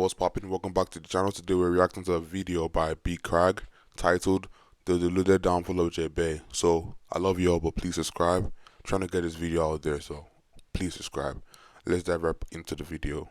what's poppin'? Welcome back to the channel. Today we're reacting to a video by B Crag titled The Deluded Downfall of JaeBae. So I love y'all, but please subscribe. I'm trying to get this video out there, so please subscribe. Let's dive right into the video.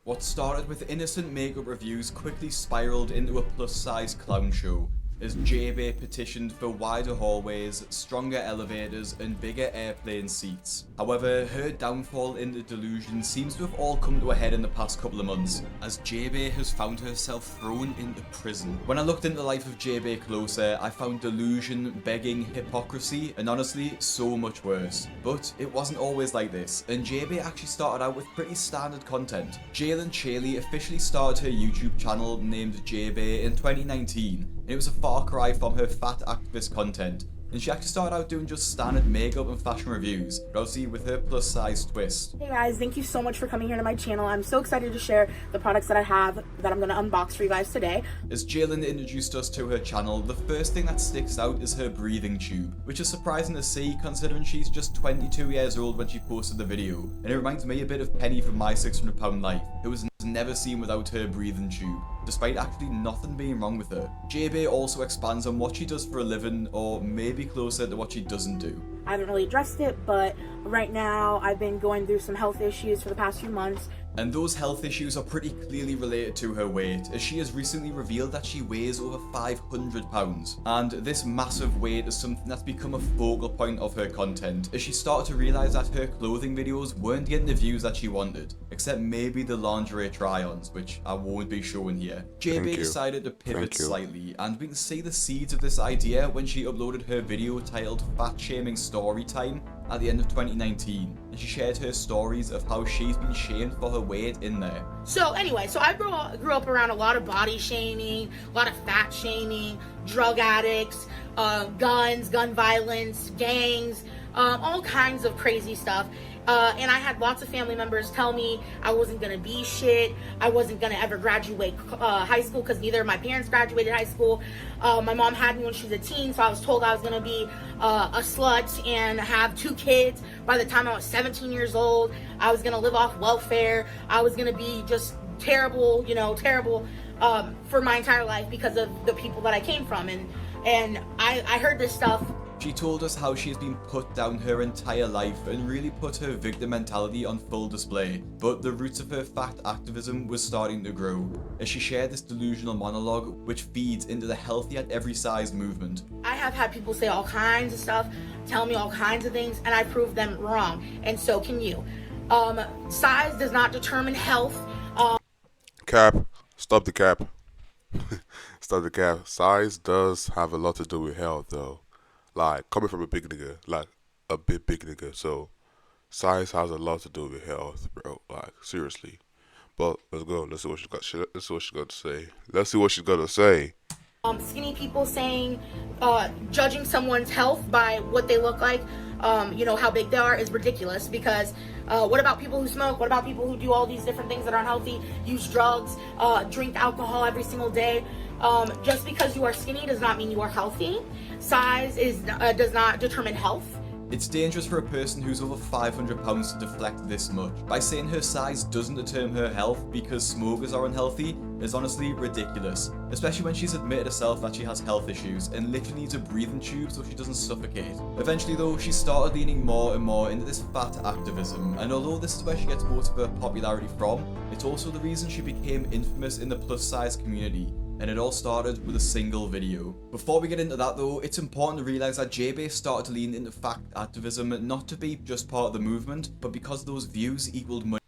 What started with innocent makeup reviews quickly spiraled into a plus-size clown show as JaeBae petitioned for wider hallways, stronger elevators, and bigger airplane seats. However, her downfall into delusion seems to have all come to a head in the past couple of months, as JaeBae has found herself thrown into prison. When I looked into the life of JaeBae closer, I found delusion, begging, hypocrisy, and honestly, so much worse. But it wasn't always like this, and JaeBae actually started out with pretty standard content. Jalen Chaley officially started her YouTube channel named JaeBae in 2019, and it was a far cry from her fat activist content, and she actually started out doing just standard makeup and fashion reviews, but obviously with her plus size twist. Hey guys, thank you so much for coming here to my channel. I'm so excited to share the products that I have that I'm going to unbox for you guys today. As Jalen introduced us to her channel, the first thing that sticks out is her breathing tube, which is surprising to see considering she's just 22 years old when she posted the video, and it reminds me a bit of Penny from My £600 Life, who was never seen without her breathing tube, despite actually nothing being wrong with her. JaeBae also expands on what she does for a living, or maybe closer to what she doesn't do. I haven't really addressed it, but right now I've been going through some health issues for the past few months. And those health issues are pretty clearly related to her weight, as she has recently revealed that she weighs over 500 pounds. And this massive weight is something that's become a focal point of her content, as she started to realise that her clothing videos weren't getting the views that she wanted, except maybe the lingerie try-ons, which I won't be showing here. JaeBae decided to pivot slightly, and we can see the seeds of this idea when she uploaded her video titled Fat Shaming Story Time at the end of 2019, and she shared her stories of how she's been shamed for her weight in there. So anyway, I grew up around a lot of body shaming, a lot of fat shaming, drug addicts, guns, gun violence, gangs, all kinds of crazy stuff. And I had lots of family members tell me I wasn't gonna be shit, I wasn't gonna ever graduate high school, because neither of my parents graduated high school. My mom had me when she was a teen, so I was told I was gonna be a slut and have 2 kids by the time I was 17 years old. I was gonna live off welfare. I was gonna be just terrible, terrible for my entire life because of the people that I came from. And I heard this stuff. She told us how she has been put down her entire life and really put her victim mentality on full display, but the roots of her fat activism was starting to grow, as she shared this delusional monologue which feeds into the healthy at every size movement. I have had people say all kinds of stuff, tell me all kinds of things, and I proved them wrong, and so can you. Size does not determine health. Cap. Stop the cap. Stop the cap. Size does have a lot to do with health, though. Like, coming from a big nigga, like a big nigga, so size has a lot to do with health, bro. Like, seriously. But let's go. Let's see what she's got. Let's see what she's got to say. Let's see what she's got to say. Skinny people saying, judging someone's health by what they look like, how big they are, is ridiculous, because what about people who smoke? What about people who do all these different things that are unhealthy, use drugs, drink alcohol every single day? Just because you are skinny does not mean you are healthy. Size does not determine health. It's dangerous for a person who's over 500 pounds to deflect this much. By saying her size doesn't determine her health because smokers are unhealthy is honestly ridiculous, especially when she's admitted herself that she has health issues and literally needs a breathing tube so she doesn't suffocate. Eventually though, she started leaning more and more into this fat activism, and although this is where she gets most of her popularity from, it's also the reason she became infamous in the plus size community. And it all started with a single video. Before we get into that though, it's important to realise that JaeBae started to lean into fat activism not to be just part of the movement, but because those views equaled money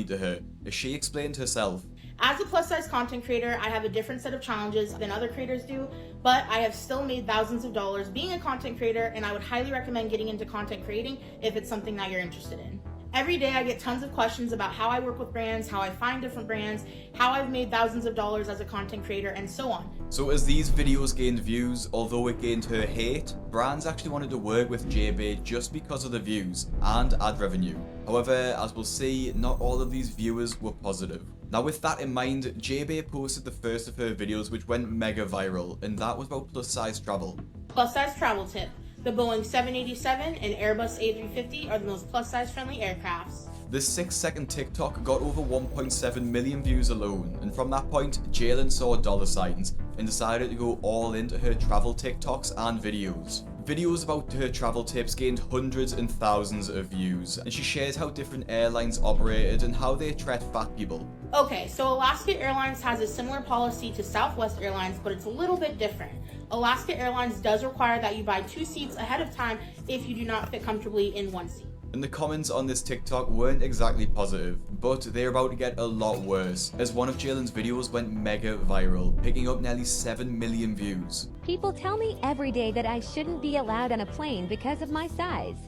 to her, as she explained herself. As a plus size content creator, I have a different set of challenges than other creators do, but I have still made thousands of dollars being a content creator, and I would highly recommend getting into content creating if it's something that you're interested in. Every day I get tons of questions about how I work with brands, how I find different brands, how I've made thousands of dollars as a content creator, and so on. So as these videos gained views, although it gained her hate, brands actually wanted to work with JaeBae just because of the views and ad revenue. However, as we'll see, not all of these viewers were positive. Now with that in mind, JaeBae posted the first of her videos which went mega viral, and that was about plus size travel. Plus size travel tip. The Boeing 787 and Airbus A350 are the most plus size friendly aircrafts. This 6-second TikTok got over 1.7 million views alone, and from that point, Jalen saw dollar signs and decided to go all into her travel TikToks and videos. Videos about her travel tips gained hundreds and thousands of views, and she shared how different airlines operated and how they treat fat people. Okay, so Alaska Airlines has a similar policy to Southwest Airlines, but it's a little bit different. Alaska Airlines does require that you buy 2 seats ahead of time if you do not fit comfortably in 1 seat. And the comments on this TikTok weren't exactly positive, but they're about to get a lot worse, as one of Jalen's videos went mega viral, picking up nearly 7 million views. People tell me every day that I shouldn't be allowed on a plane because of my size.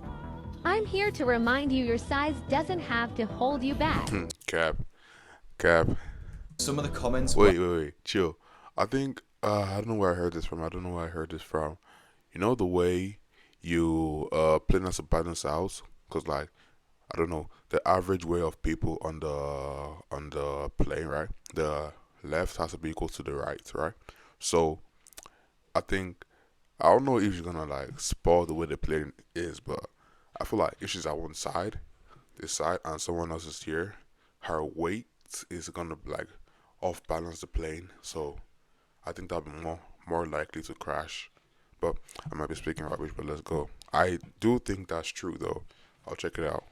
I'm here to remind you your size doesn't have to hold you back. Cap. Some of the comments Wait, chill. I think, I don't know where I heard this from. You know the way you plan as a balance house? Because, like, I don't know, the average weight of people on the plane, right? The left has to be equal to the right, right? So, I don't know if she's gonna, like, spoil the way the plane is, but I feel like if she's at one side, this side, and someone else is here, her weight is gonna, like, off balance the plane. So, I think that'll be more likely to crash. But I might be speaking rubbish, but let's go. I do think that's true, though. I'll check it out.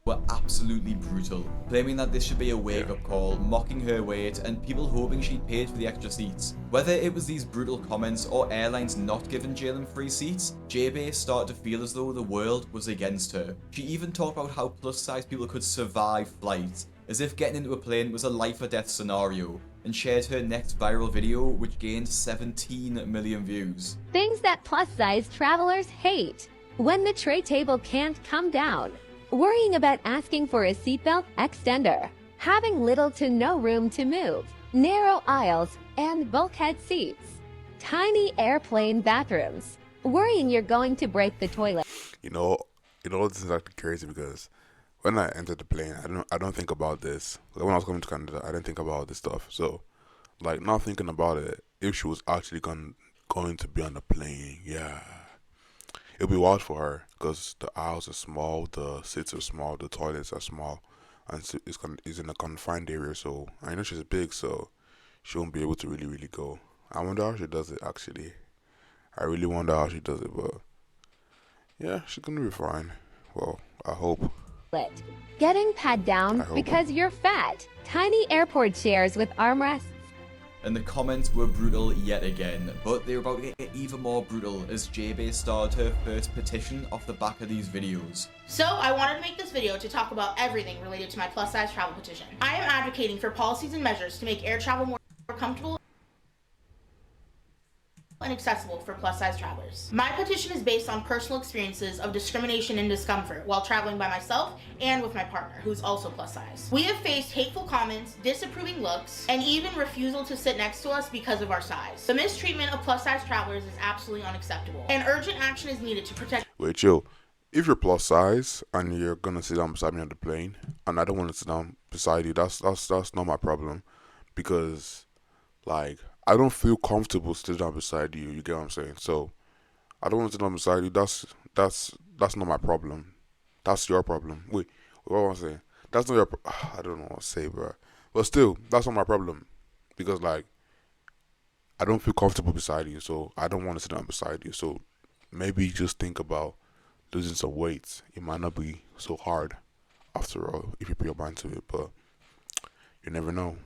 were absolutely brutal, claiming that this should be a wake-up call, mocking her weight, and people hoping she'd paid for the extra seats. Whether it was these brutal comments or airlines not giving Jalen free seats, JaeBae started to feel as though the world was against her. She even talked about how plus-size people could survive flights, as if getting into a plane was a life-or-death scenario, and shared her next viral video, which gained 17 million views. Things that plus-size travelers hate. When the tray table can't come down. Worrying about asking for a seatbelt extender. Having little to no room to move. Narrow aisles and bulkhead seats. Tiny airplane bathrooms. Worrying you're going to break the toilet. You know, this is actually crazy because when I entered the plane, I don't think about this. When I was coming to Canada, I didn't think about this stuff. So, like, not thinking about it, if she was actually going to be on the plane, yeah, it'll be wild for her because the aisles are small, the seats are small, the toilets are small, and it's in a confined area. So I know she's big, so she won't be able to really go. I wonder how she does it. Actually, I really wonder how she does it, but yeah, she's gonna be fine. Well, I hope. Getting pat down because you're fat. Tiny airport chairs with armrests. And the comments were brutal yet again, but they were about to get even more brutal as JaeBae started her first petition off the back of these videos. So I wanted to make this video to talk about everything related to my plus-size travel petition. I am advocating for policies and measures to make air travel more comfortable and accessible for plus-size travelers. My petition is based on personal experiences of discrimination and discomfort while traveling by myself and with my partner, who's also plus-size. We have faced hateful comments, disapproving looks, and even refusal to sit next to us because of our size. The mistreatment of plus-size travelers is absolutely unacceptable, and urgent action is needed to protect. Wait, chill. If you're plus size and you're gonna sit down beside me on the plane, and I don't want to sit down beside you, that's not my problem, because, like, I don't feel comfortable sitting down beside you. You get what I'm saying? So I don't want to sit down beside you. That's not my problem. That's your problem. Wait, what am I saying? That's not your. I don't know what to say, bro. But still, that's not my problem, because, like, I don't feel comfortable beside you, so I don't want to sit down beside you. So maybe just think about losing some weight. It might not be so hard after all if you put your mind to it, but you never know.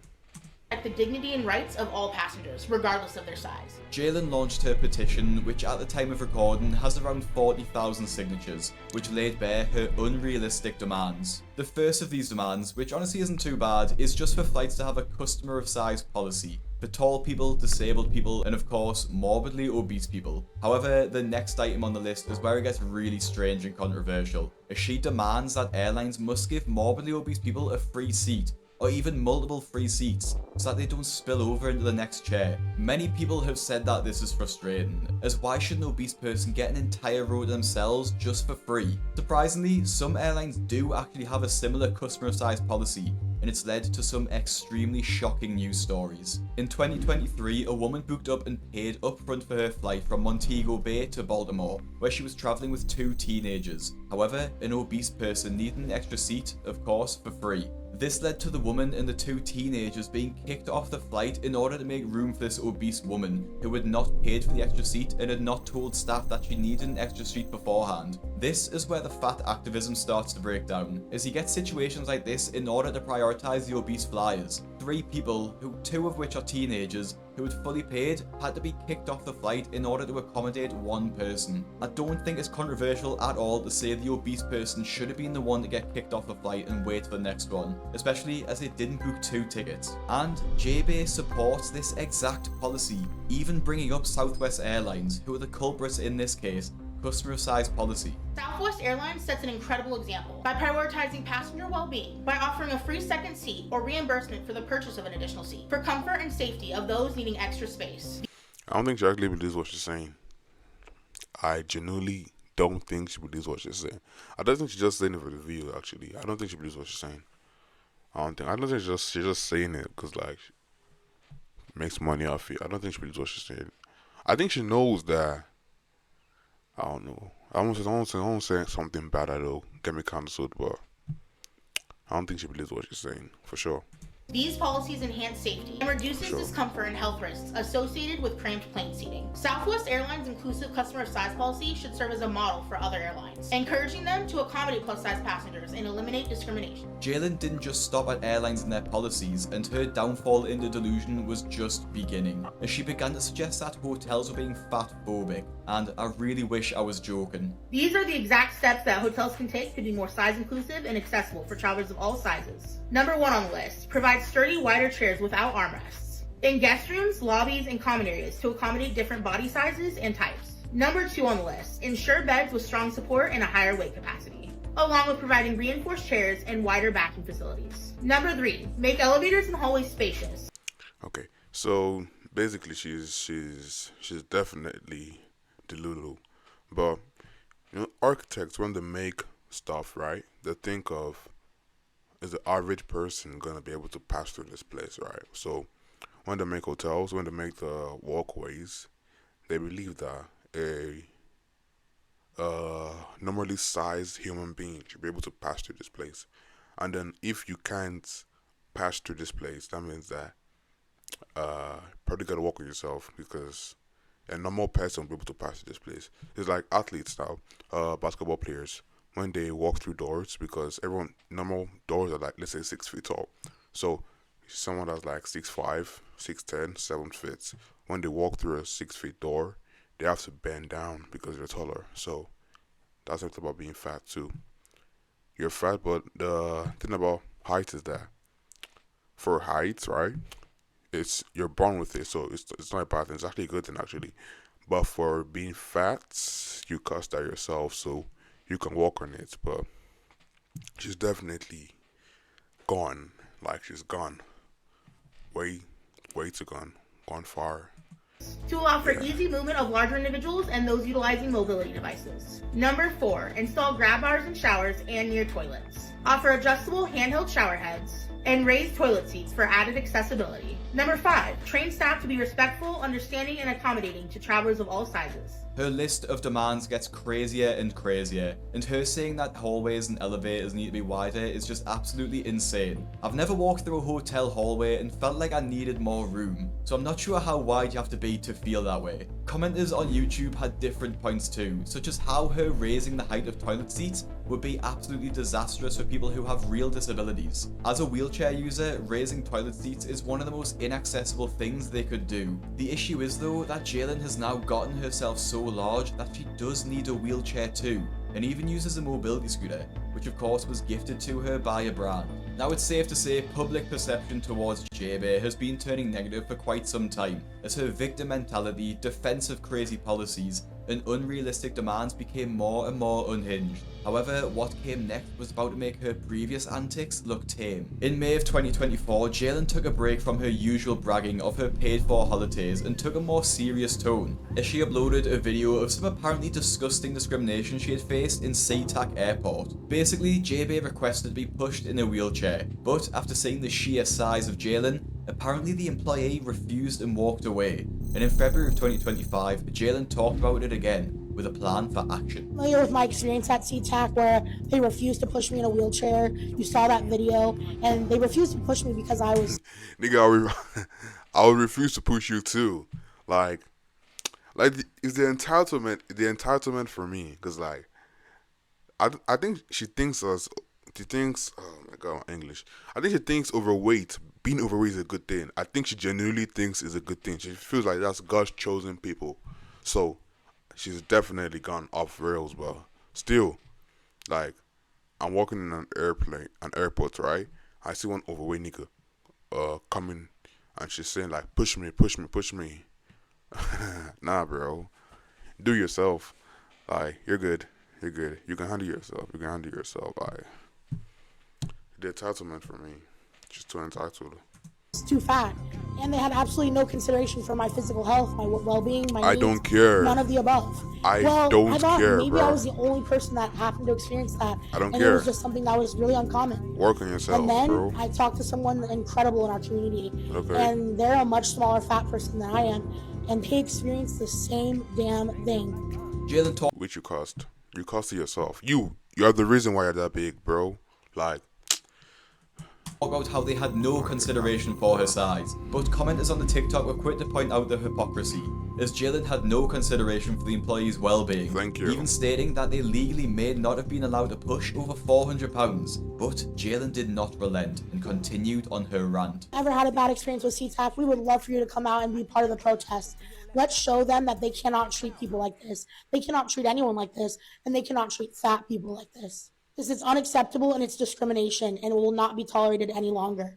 The dignity and rights of all passengers, regardless of their size. Jalen launched her petition, which at the time of recording has around 40,000 signatures, which laid bare her unrealistic demands. The first of these demands, which honestly isn't too bad, is just for flights to have a customer of size policy for tall people, disabled people, and of course, morbidly obese people. However, the next item on the list is where it gets really strange and controversial, as she demands that airlines must give morbidly obese people a free seat, or even multiple free seats, so that they don't spill over into the next chair. Many people have said that this is frustrating, as why should an obese person get an entire row to themselves just for free? Surprisingly, some airlines do actually have a similar customer size policy, and it's led to some extremely shocking news stories. In 2023, a woman booked up and paid upfront for her flight from Montego Bay to Baltimore, where she was traveling with 2 teenagers. However, an obese person needed an extra seat, of course, for free. This led to the woman and the 2 teenagers being kicked off the flight in order to make room for this obese woman, who had not paid for the extra seat and had not told staff that she needed an extra seat beforehand. This is where the fat activism starts to break down, as you get situations like this in order to prioritise the obese flyers. 3 people, 2 of which are teenagers, who had fully paid, had to be kicked off the flight in order to accommodate 1 person. I don't think it's controversial at all to say the obese person should have been the one to get kicked off the flight and wait for the next one, especially as they didn't book 2 tickets. And JaeBae supports this exact policy, even bringing up Southwest Airlines, who are the culprits in this case, customer-sized policy. Southwest Airlines sets an incredible example by prioritizing passenger well-being by offering a free second seat or reimbursement for the purchase of an additional seat for comfort and safety of those needing extra space. I don't think she actually believes what she's saying. I genuinely don't think she believes what she's saying. I don't think she's just saying it for the video, actually. I don't think she believes what she's saying. I don't think she's just saying it because, like, she makes money off it. I don't think she believes what she's saying. I think she knows that. I don't know. I won't say something bad that'll get me cancelled, but I don't think she believes what she's saying, for sure. These policies enhance safety and reduces discomfort and health risks associated with cramped plane seating. Southwest Airlines' inclusive customer size policy should serve as a model for other airlines, encouraging them to accommodate plus-size passengers and eliminate discrimination. Jalen didn't just stop at airlines and their policies, and her downfall into delusion was just beginning, as she began to suggest that hotels were being fat-phobic, and I really wish I was joking. These are the exact steps that hotels can take to be more size-inclusive and accessible for travelers of all sizes. Number 1 on the list, provide sturdy, wider chairs without armrests in guest rooms, lobbies, and common areas to accommodate different body sizes and types. Number 2 on the list, ensure beds with strong support and a higher weight capacity, along with providing reinforced chairs and wider backing facilities. Number 3, make elevators and hallways spacious. Okay, so basically she's definitely deluded, but you know, architects, when they make stuff, right, they think of, is the average person gonna be able to pass through this place, right? So when they make hotels, when they make the walkways, they believe that a normally sized human being should be able to pass through this place. And then if you can't pass through this place, that means that probably gotta walk with yourself, because a normal person will be able to pass through this place. It's like athletes now, basketball players, when they walk through doors, because normal doors are like, let's say 6 feet tall. So someone that's like 6'5", 6'10", 7 feet, when they walk through a 6 feet door, they have to bend down because they're taller. So that's something about being fat too. You're fat, but the thing about height is that for height, right, you're born with it, so it's not a bad thing. It's actually a good thing, actually. But for being fat, you caused that yourself, so you can walk on it. But she's definitely gone. Like, she's gone. Way too gone. Gone far. To allow for easy movement of larger individuals and those utilizing mobility devices. Number 4, install grab bars in showers and near toilets. Offer adjustable handheld shower heads and raised toilet seats for added accessibility. Number 5, train staff to be respectful, understanding, and accommodating to travelers of all sizes. Her list of demands gets crazier and crazier, and her saying that hallways and elevators need to be wider is just absolutely insane. I've never walked through a hotel hallway and felt like I needed more room, so I'm not sure how wide you have to be to feel that way. Commenters on YouTube had different points too, such as how her raising the height of toilet seats would be absolutely disastrous for people who have real disabilities. As a wheelchair user, raising toilet seats is one of the most inaccessible things they could do. The issue is though that Jalen has now gotten herself so large that she does need a wheelchair too, and even uses a mobility scooter, which of course was gifted to her by a brand. Now it's safe to say public perception towards JaeBae has been turning negative for quite some time, as her victim mentality, defensive crazy policies, and unrealistic demands became more and more unhinged. However, what came next was about to make her previous antics look tame. In May of 2024, Jaelin took a break from her usual bragging of her paid-for holidays and took a more serious tone, as she uploaded a video of some apparently disgusting discrimination she had faced in SeaTac Airport. Basically, JaeBae requested to be pushed in a wheelchair, but after seeing the sheer size of Jaelin, apparently the employee refused and walked away. And in February of 2025, Jaelin talked about it again, with a plan for action. Familiar with my experience at SeaTac where they refused to push me in a wheelchair. You saw that video, and they refused to push me because I was... Nigga, I would refuse to push you too. Like it's the entitlement for me, because like I think she thinks, oh my god, English. I think she thinks being overweight is a good thing. I think she genuinely thinks it's a good thing. She feels like that's God's chosen people. So she's definitely gone off rails, but still, like, I'm walking in an airport, right? I see one overweight nigga coming, and she's saying like, push me. Nah, bro. Do yourself. Like, you're good. You can handle yourself. Like, the entitlement for me. She's too entitled. too fat, and they had absolutely no consideration for my physical health, my well-being, my needs. I don't care. None of the above. I thought care, maybe bro. I was the only person that happened to experience that. I don't and care. It was just something that was really uncommon. Work on yourself, and then bro. I talked to someone incredible in our community, Okay. and they're a much smaller fat person than I am, and they experienced the same damn thing. Jaelin talked Which you cost. You cost it yourself. You're the reason why you're that big, bro. Like, about how they had no consideration for her size, but commenters on the TikTok were quick to point out the hypocrisy, as Jaelin had no consideration for the employee's well-being, Thank you. even stating that they legally may not have been allowed to push over 400 pounds, but Jaelin did not relent and continued on her rant. Ever had a bad experience with CTAC, we would love for you to come out and be part of the protest. Let's show them that they cannot treat people like this. They cannot treat anyone like this, and they cannot treat fat people like this. This is unacceptable and it's discrimination, and it will not be tolerated any longer.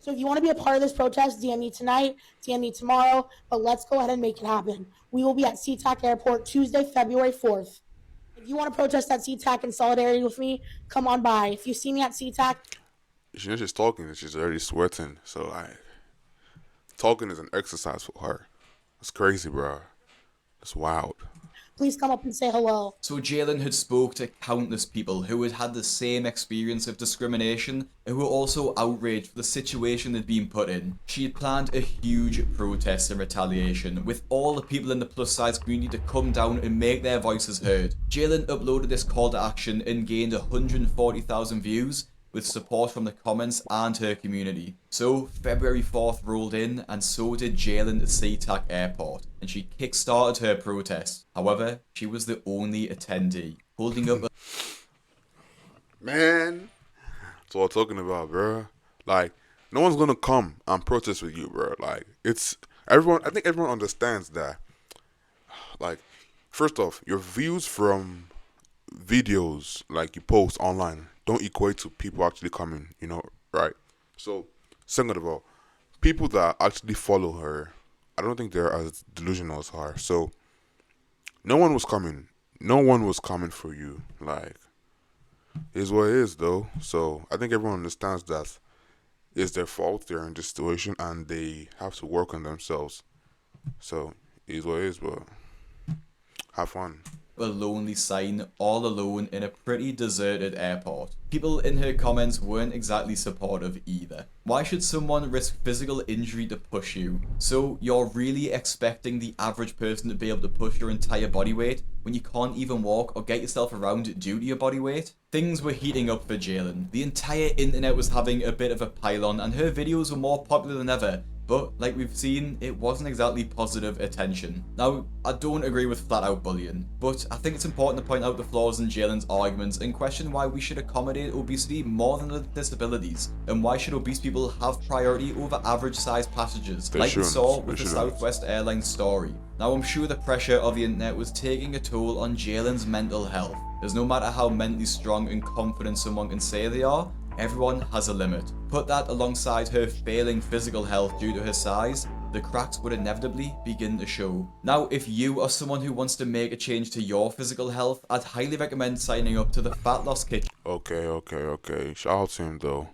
So if you want to be a part of this protest, DM me tonight, DM me tomorrow, but let's go ahead and make it happen. We will be at SeaTac Airport Tuesday, February 4th. If you want to protest at SeaTac in solidarity with me, come on by. If you see me at SeaTac, she's talking and she's already sweating. So, like, talking is an exercise for her. It's crazy, bro. It's wild. please come up and say hello. So Jaelin had spoke to countless people who had had the same experience of discrimination and who were also outraged for the situation they'd been put in. She had planned a huge protest in retaliation, with all the people in the plus size community to come down and make their voices heard. Jaelin uploaded this call to action and gained 140,000 views, with support from the comments and her community. So February 4th rolled in, and so did Jaelin at SeaTac Airport, and she kick-started her protest. However, she was the only attendee, holding up a... Man, that's what I'm talking about, bro. Like, no one's gonna come and protest with you, bro. Like, it's everyone. I think everyone understands that. Like, first off, your views from videos like you post online don't equate to people actually coming, you know, right? So, second of all, people that actually follow her, I don't think they're as delusional as her. So, no one was coming. No one was coming for you. Like, it is what it is, though. So, I think everyone understands that it's their fault. They're in this situation and they have to work on themselves. So, it is what it is, but have fun. A lonely sign all alone in a pretty deserted airport. People in her comments weren't exactly supportive either. Why should someone risk physical injury to push you? So you're really expecting the average person to be able to push your entire body weight when you can't even walk or get yourself around due to your body weight? Things were heating up for Jaelin. The entire internet was having a bit of a pile-on and her videos were more popular than ever. But, like we've seen, it wasn't exactly positive attention. Now, I don't agree with flat-out bullying, but I think it's important to point out the flaws in Jaelin's arguments and question why we should accommodate obesity more than other disabilities, and why should obese people have priority over average-sized passengers, like we saw with the Southwest Airlines story. Now, I'm sure the pressure of the internet was taking a toll on Jaelin's mental health, as no matter how mentally strong and confident someone can say they are, everyone has a limit. Put that alongside her failing physical health due to her size, the cracks would inevitably begin to show. Now, if you are someone who wants to make a change to your physical health, I'd highly recommend signing up to the Fat Loss Kitchen. Okay. Shout out to him though.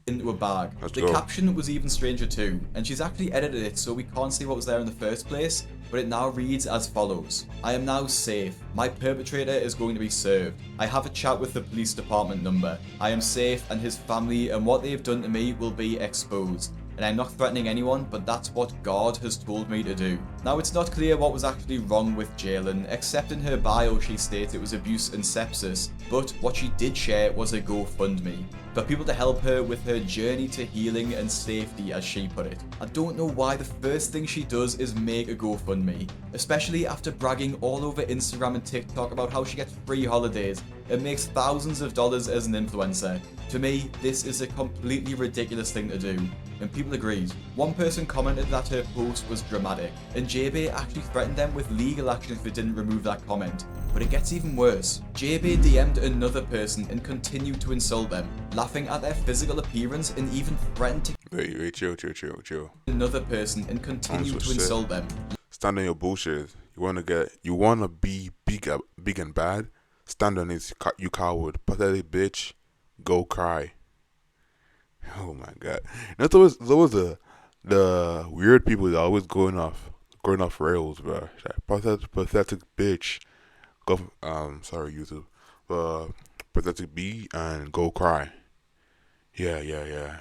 Into a bag. Let's The go. caption was even stranger too, and she's actually edited it so we can't see what was there in the first place, but it now reads as follows. I am now safe. My perpetrator is going to be served. I have a chat with the police department number. I am safe and his family, and what they have done to me will be exposed. And I'm not threatening anyone, but that's what God has told me to do. Now, it's not clear what was actually wrong with Jalen, except in her bio she states it was abuse and sepsis, but what she did share was a GoFundMe, for people to help her with her journey to healing and safety, as she put it. I don't know why the first thing she does is make a GoFundMe, especially after bragging all over Instagram and TikTok about how she gets free holidays and makes thousands of dollars as an influencer. To me, this is a completely ridiculous thing to do, and people agreed. One person commented that her post was dramatic, and JaeBae actually threatened them with legal action if they didn't remove that comment. But it gets even worse. JaeBae DM'd another person and continued to insult them, laughing at their physical appearance and even threatened to Wait, chill. another person and continued to shit. insult them. Stand on your bullshit. You wanna be big and bad? Stand on it, you coward, pathetic bitch. Go cry. Oh my god. You know, there was the weird people that always going off rails, bro. Like, pathetic bitch. Go sorry YouTube. Pathetic B and go cry. Yeah.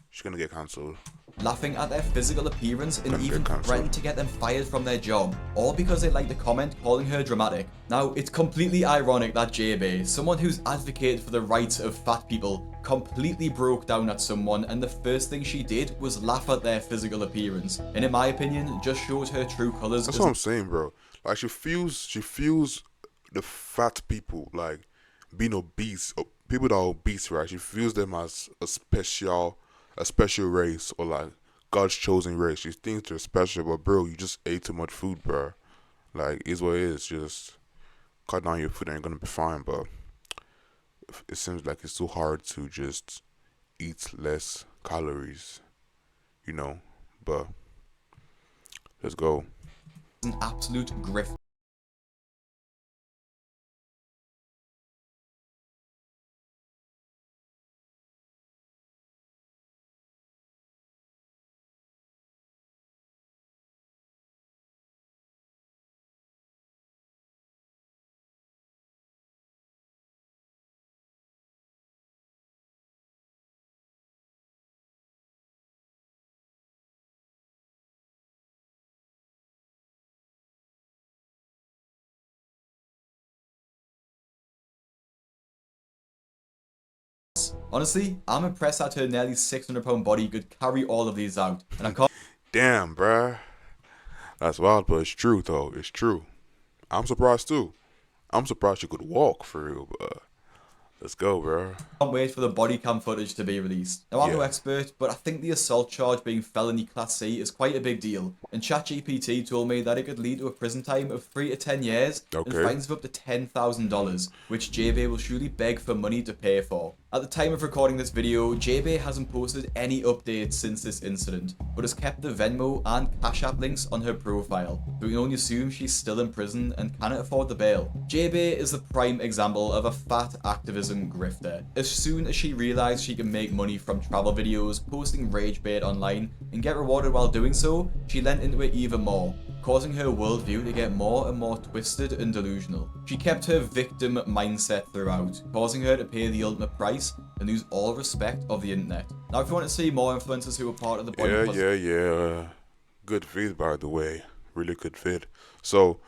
She's gonna get cancelled. Laughing at their physical appearance and Gonna get even cancelled. threatened to get them fired from their job, all because they liked a comment calling her dramatic. Now, it's completely ironic that JaeBae, someone who's advocated for the rights of fat people, completely broke down at someone, and the first thing she did was laugh at their physical appearance, and in my opinion, just showed her true colors. That's what I'm saying, bro. Like she feels the fat people, like being obese, people that are obese, right? She feels them as a special race, or like God's chosen race. She thinks they're special, but bro, you just ate too much food, bro. Like, it's what it is. Just cut down your food and you're gonna be fine. But it seems like it's too hard to just eat less calories, you know. But let's go. An absolute grift. Honestly, I'm impressed that her nearly 600-pound body could carry all of these out, and I can't Damn, bruh. That's wild, but it's true though. It's true. I'm surprised too. I'm surprised you could walk for real, but let's go, bro. wait for the body cam footage to be released. Now, I'm no Yeah. expert, but I think the assault charge being felony class C is quite a big deal, and ChatGPT told me that it could lead to a prison time of 3 to 10 years and Okay. fines of up to $10,000, which JaeBae will surely beg for money to pay for. At the time of recording this video, JaeBae hasn't posted any updates since this incident, but has kept the Venmo and Cash App links on her profile, so we can only assume she's still in prison and cannot afford the bail. JaeBae is the prime example of a fat activism grifter. As soon as she realized she can make money from travel videos, posting rage bait online, and get rewarded while doing so, she lent into it even more, causing her worldview to get more and more twisted and delusional. She kept her victim mindset throughout, causing her to pay the ultimate price and lose all respect of the internet. Now, if you want to see more influencers who are part of the body Yeah. Good feed, by the way. Really good feed. So,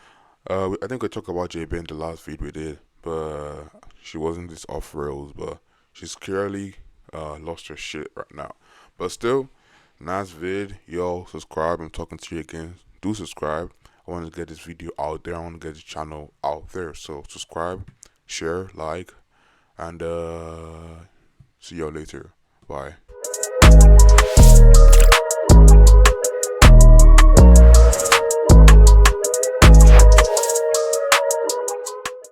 I think we talked about JaeBae in the last feed we did, but she wasn't this off rails, but she's clearly lost her shit right now. But still, nice vid. Yo, subscribe. I'm talking to you again. Do subscribe. I want to get this video out there. I want to get the channel out there. So subscribe, share, like, and see y'all later. Bye.